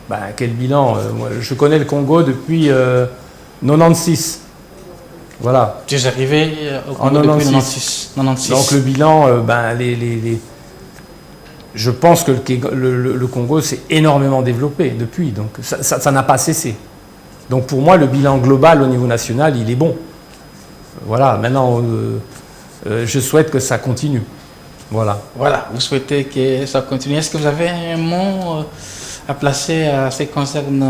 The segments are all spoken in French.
Ben, quel bilan? Moi, je connais le Congo depuis 96. Voilà. Tu es arrivé au Congo depuis 96. Donc le bilan, je pense que le Congo s'est énormément développé depuis. Donc ça n'a pas cessé. Donc pour moi, le bilan global au niveau national, il est bon. Voilà. Maintenant, je souhaite que ça continue. Voilà. Voilà. Vous souhaitez que ça continue. Est-ce que vous avez un mot à placer à ce qui concerne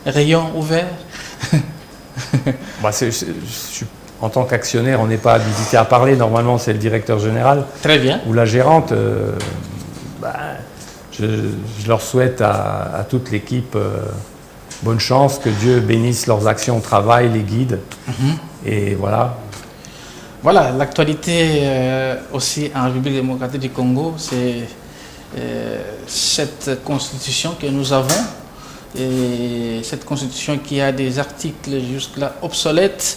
Rayon ouvert? Bah, en tant qu'actionnaire, on n'est pas habilité à parler. Normalement, c'est le directeur général. Très bien. Ou la gérante. Je leur souhaite à toute l'équipe bonne chance, que Dieu bénisse leurs actions au travail, les guide. Et voilà. Voilà, l'actualité aussi en République démocratique du Congo, c'est cette constitution que nous avons. Et cette constitution qui a des articles jusque-là obsolètes.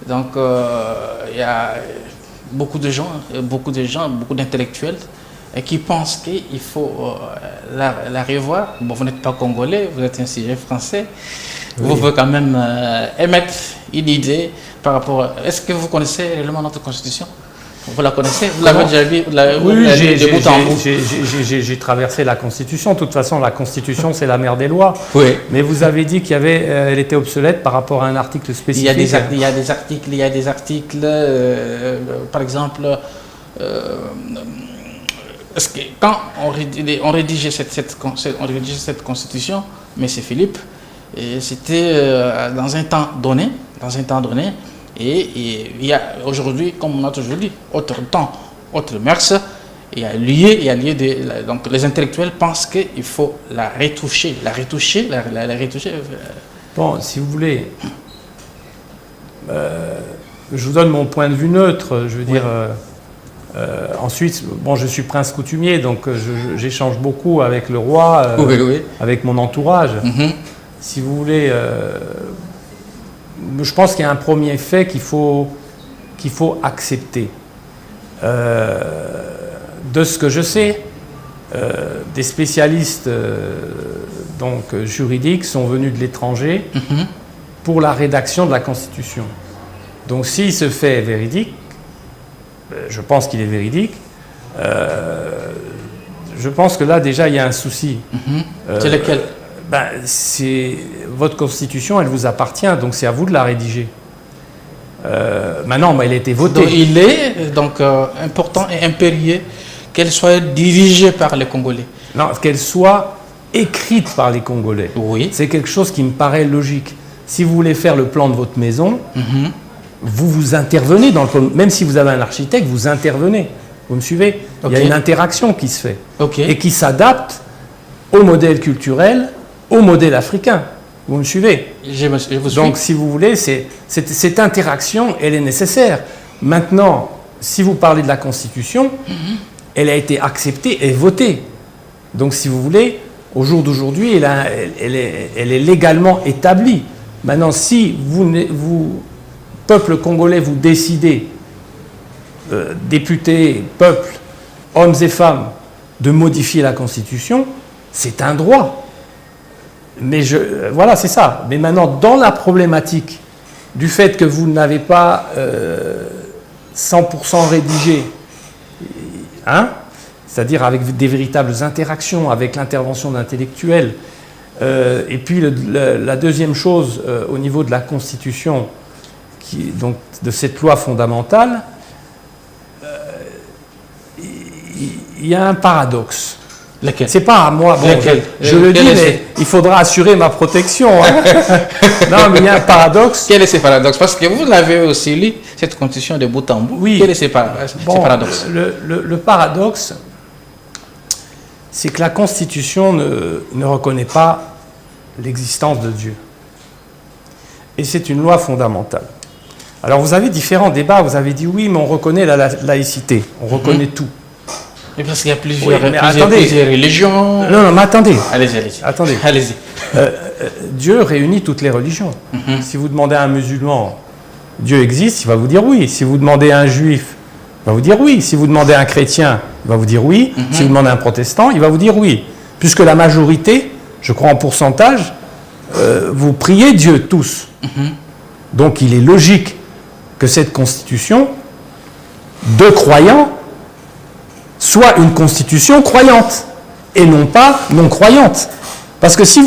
Donc il y a beaucoup d'intellectuels qui pensent qu'il faut la revoir. Bon, vous n'êtes pas congolais, vous êtes un sujet français. Oui. Vous pouvez quand même émettre une idée par rapport. Est-ce que vous connaissez réellement notre constitution? Vous la connaissez? Vous l'avez déjà vu? Oui, j'ai traversé la Constitution. De toute façon, la Constitution, c'est la mère des lois. Oui. Mais vous avez dit elle était obsolète par rapport à un article spécifique. Il y a des articles, par exemple, quand on rédigeait cette Constitution, M. Philippe, c'était dans un temps donné. Et il y a aujourd'hui, comme on a toujours dit, autre temps, autre mœurs, il y a lieu donc les intellectuels pensent qu'il faut la retoucher. Bon, si vous voulez, je vous donne mon point de vue neutre, je veux dire, ensuite, bon, je suis prince coutumier, donc j'échange beaucoup avec le roi, avec mon entourage. Si vous voulez... je pense qu'il y a un premier fait qu'il faut accepter. De ce que je sais, des spécialistes juridiques sont venus de l'étranger pour la rédaction de la Constitution. Donc s'il se fait véridique, je pense qu'il est véridique, je pense que là déjà il y a un souci. C'est lequel? C'est votre constitution, elle vous appartient, donc c'est à vous de la rédiger. Maintenant, elle a été votée. Donc, il est donc important et impérieux qu'elle soit dirigée par les Congolais. Non, qu'elle soit écrite par les Congolais. Oui. C'est quelque chose qui me paraît logique. Si vous voulez faire le plan de votre maison, vous intervenez dans le plan. Même si vous avez un architecte, vous intervenez. Vous me suivez? Il y a une interaction qui se fait et qui s'adapte au modèle culturel, au modèle africain. Vous me suivez? Je vous suis. Donc, si vous voulez, cette interaction, elle est nécessaire. Maintenant, si vous parlez de la Constitution, elle a été acceptée et votée. Donc, si vous voulez, au jour d'aujourd'hui, elle est légalement établie. Maintenant, si vous, peuple congolais, vous décidez, députés, peuple, hommes et femmes, de modifier la Constitution, c'est un droit. Mais voilà, c'est ça. Mais maintenant, dans la problématique du fait que vous n'avez pas 100% rédigé, c'est-à-dire avec des véritables interactions, avec l'intervention d'intellectuels, et puis la deuxième chose, au niveau de la Constitution, donc de cette loi fondamentale, il y a un paradoxe. C'est pas à moi, bon, je le dis, mais il faudra assurer ma protection. Non, mais il y a un paradoxe. Quel est ce paradoxe? Parce que vous l'avez aussi lu, cette constitution de bout en bout. Oui. Quel est ce paradoxe? Le paradoxe, c'est que la Constitution ne reconnaît pas l'existence de Dieu. Et c'est une loi fondamentale. Alors vous avez différents débats, vous avez dit oui, mais on reconnaît la laïcité, on reconnaît tout. Mais parce qu'il y a plusieurs religions. Non, mais attendez. Allez-y. Attendez. Allez-y. Dieu réunit toutes les religions. Si vous demandez à un musulman, Dieu existe, il va vous dire oui. Si vous demandez à un juif, il va vous dire oui. Si vous demandez à un chrétien, il va vous dire oui. Si vous demandez à un protestant, il va vous dire oui. Puisque la majorité je crois en pourcentage, vous priez Dieu tous. Donc il est logique que cette constitution de croyants soit une constitution croyante et non pas non croyante. Parce que si